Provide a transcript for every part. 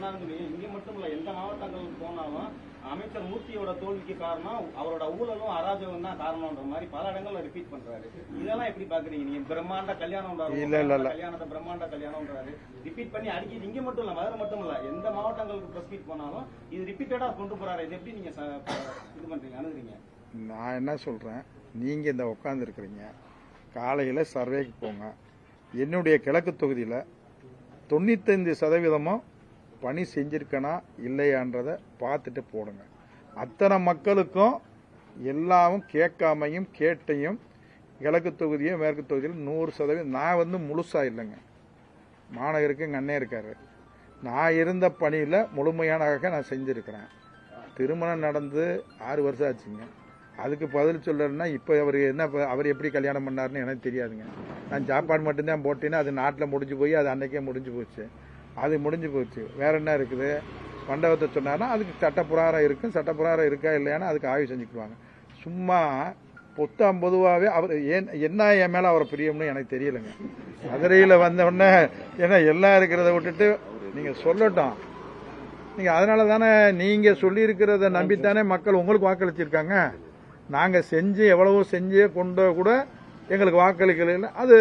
இங்க மட்டும் இல்ல, எந்த மாவட்டங்களுக்கு போனாலும் அமைச்சர் மூர்த்தியோட தோல்விக்கு காரணம் அவரோட ஊழலும் அராஜகம் தான் காரணம்ன்ற மாதிரி பல இடங்கள்ல ரிப்பீட் பண்றாரு. இதெல்லாம் எப்படி பாக்குறீங்க நீங்க? பிரம்மாண்ட கல்யாணம் கல்யாணத்தை பிரம்மாண்ட கல்யாணம்ன்றாரு, ரிப்பீட் பண்ணி அடிக்கடி. இங்க மட்டும் இல்ல, மதுரை மட்டும் இல்ல, எந்த மாவட்டங்களுக்கு பிரஸ் மீட் போனாலும் இது ரிப்பீட்டடா கொண்டு போறாரு. இது எப்படி நீங்க இது பண்றீங்க, அணுகுறீங்க? நான் என்ன சொல்றேன், நீங்க இந்த உட்கார்ந்து இருக்கிறீங்க, காலையில சர்வேக்கு போங்க. என்னுடைய கிழக்கு தொகுதியில 95% பணி செஞ்சிருக்கனா இல்லையான்றதை பார்த்துட்டு போடுங்க. அத்தனை மக்களுக்கும் எல்லாமும் கேட்காமையும் கேட்டையும் கிழக்கு தொகுதியும் மேற்கு தொகுதியில் 100%. நான் வந்து முழுசா இல்லைங்க, மாநகருக்கு எங்கள் அண்ணன் இருக்காரு. நான் இருந்த பணியில் முழுமையானதாக நான் செஞ்சுருக்கிறேன். திருமணம் நடந்து 6 வருஷம் ஆச்சுங்க. அதுக்கு பதில் சொல்லணும்னா இப்போ அவர் எப்படி கல்யாணம் பண்ணாருன்னு எனக்கு தெரியாதுங்க. நான் சாப்பாடு மட்டும்தான் போட்டேன்னா அது நாட்டில் முடிஞ்சு போய் அது அன்னைக்கே முடிஞ்சு போச்சு. அது முடிஞ்சு போச்சு. வேற என்ன இருக்குது? மண்டபத்தை சொன்னார்னா அதுக்கு சட்டப்பிரகாரம் இருக்கும். சட்டப்பிரகாரம் இருக்கா இல்லையானா அதுக்கு ஆய்வு செஞ்சுக்குவாங்க. சும்மா பொதுவாகவே அவர் என்ன என் மேலே அவரை பிரியம்னு எனக்கு தெரியலைங்க. மதுரையில் வந்தவுடனே ஏன்னா எல்லாம் இருக்கிறத விட்டுட்டு நீங்கள் சொல்லட்டும். நீங்கள் அதனால தானே நீங்கள் சொல்லியிருக்கிறத நம்பித்தானே மக்கள் உங்களுக்கு வாக்களிச்சிருக்காங்க. நாங்கள் செஞ்சு எவ்வளவோ செஞ்சு கொண்டு கூட எங்களுக்கு வாக்களிக்கல. அது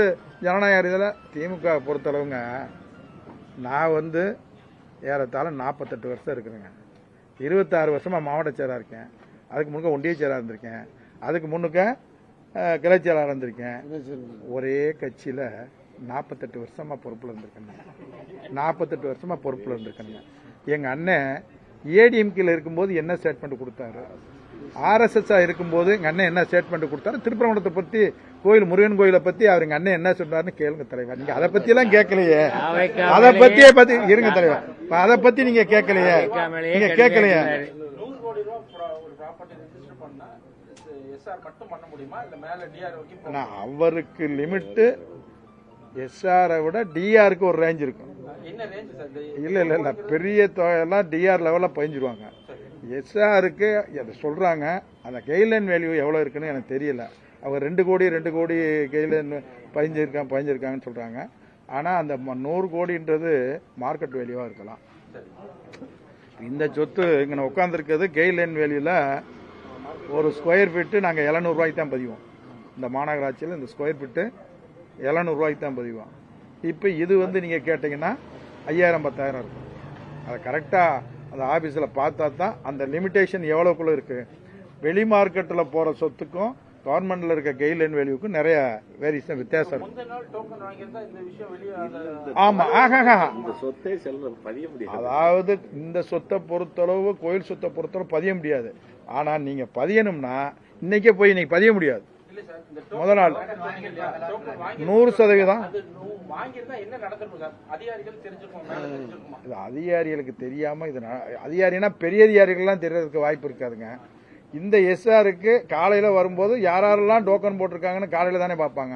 ஜனநாயக இதில் திமுக பொறுத்தளவுங்க. நான் வந்து ஏறத்தாழ 48 வருஷம் இருக்கிறேங்க. 26 வருஷமாக மாவட்ட செயலாளர் இருக்கேன். அதுக்கு முன்னுக்க ஒன்றிய செயலாளர் இருந்திருக்கேன். அதுக்கு முன்னுக்க கிளை செயலாளர் இருந்திருக்கேன். ஒரே கட்சியில் 48 வருஷமாக பொறுப்பில் இருந்திருக்கேங்க. 48 வருஷமாக பொறுப்பில் இருந்திருக்கேங்க. எங்கள் அண்ணன் ஏடிஎம்கேல இருக்கும்போது என்ன ஸ்டேட்மெண்ட் கொடுத்தாரு, ஆர்எஸ்எஸ் இருக்கும்போது எங்கள் அண்ணன் என்ன ஸ்டேட்மெண்ட் கொடுத்தாரு, திருப்பரங்குன்றத்தை பற்றி கோயில் முருகன் கோயிலை பற்றி அவர் எங்கள் அண்ணன் என்ன சொன்னார்னு கேளுங்க தலைவர். நீங்க அதை பத்தி எல்லாம் கேட்கலையே. அதை பத்தியே பத்தி இருங்க தலைவர். அதை பத்தி நீங்க கேட்கலையே, நீங்க கேட்கலையே. 100 கோடி ரூபாய் ஒரு ப்ராப்பர்ட்டி ரெஜிஸ்டர் பண்ணா எஸ்ஆர் மட்டும் பண்ண முடியுமா, இல்ல மேல டிஆர் வரைக்கும்? அவருக்கு லிமிட் எஸ்ஆரை விட டிஆருக்கு ஒரு ரேஞ்ச் இருக்கும். என்ன ரேஞ்ச் சார்? இல்ல பெரிய தொகையெல்லாம் டிஆர் லெவலில் பதிஞ்சிருவாங்க. எஸ்ஆருக்கு அதை சொல்றாங்க. அந்த கைட்லைன் வேல்யூ எவ்வளவு இருக்குன்னு எனக்கு தெரியல. அவங்க 2 கோடி கைட்லைன் பதிஞ்சிருக்காங்கன்னு சொல்றாங்க. ஆனா அந்த 100 கோடின்றது மார்க்கெட் வேல்யூவா இருக்கலாம். இந்த சொத்து இங்க உட்கார்ந்துருக்கிறது கைட்லைன் வேல்யூல ஒரு ஸ்கொயர் ஃபீட்டு நாங்கள் 700 ரூபாய்க்கு தான் பதிவோம். இந்த மாநகராட்சியில் இந்த ஸ்கொயர் ஃபீட்டு 700 ரூபாய்க்கு தான் பதிவோம். இப்போ இது வந்து நீங்கள் கேட்டிங்கன்னா 5000-10,000 இருக்கும். அதை கரெக்டாக அந்த ஆஃபீஸில் பார்த்தா தான் அந்த லிமிட்டேஷன் எவ்வளோக்குள்ள இருக்குது. வெளி மார்க்கெட்டில் போகிற சொத்துக்கும் கவர்மெண்ட்ல இருக்க கைட்லைன் வேல்யூக்கும் நிறைய வேரியேஷன் வித்தியாசம் இருக்கு. ஆமா, அதாவது இந்த சொத்தை பொறுத்தளவு கோயில் சொத்தை பொறுத்தளவு பதிய முடியாது. ஆனா நீங்க பதியணும்னா இன்னைக்கே போய் இன்னைக்கு பதிய முடியாது. முதல் நாள் 100%. அதிகாரிகளுக்கு தெரியாம இது அதிகாரினா பெரிய அதிகாரிகள்லாம் தெரியறதுக்கு வாய்ப்பு இருக்காதுங்க. இந்த எஸ்ஆருக்கு காலையில் வரும்போது யாரெல்லாம் டோக்கன் போட்டிருக்காங்கன்னு காலையில் தானே பார்ப்பாங்க.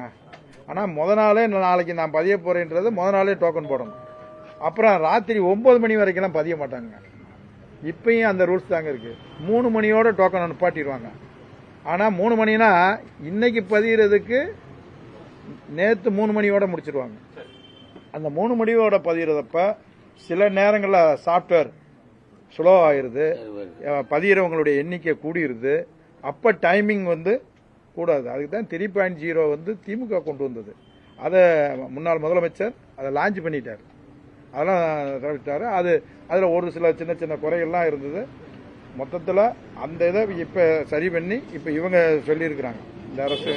ஆனால் நாளே நாளைக்கு நான் பதிய போறேன்றது நாளே டோக்கன் போடணும். அப்புறம் ராத்திரி 9 மணி வரைக்கும் பதிய மாட்டாங்க. இப்பயும் அந்த ரூல்ஸ் தாங்க இருக்கு. 3 மணியோட டோக்கன் நிப்பாட்டிடுவாங்க. ஆனால் 3 மணினா இன்னைக்கு பதிகிறதுக்கு நேற்று 3 மணியோட முடிச்சிருவாங்க. அந்த 3 மணியோட பதிகிறதப்ப சில நேரங்களில் சாஃப்ட்வேர் ஸ்லோ ஆயிருது, பதிகிறவங்களுடைய எண்ணிக்கை கூடியிருது. அப்போ டைமிங் வந்து கூடாது. அதுக்கு தான் 3.0 வந்து திமுக கொண்டு வந்தது. அதை முன்னாள் முதலமைச்சர் அதை லான்ச் பண்ணிட்டார். அதெல்லாம் தவிர்த்தாரு. அதில் ஒரு சில சின்ன சின்ன குறைகள்லாம் இருந்தது. மொத்தத்தில் அந்த இதை இப்போ சரி பண்ணி இப்போ இவங்க சொல்லியிருக்கிறாங்க இந்த அரசு.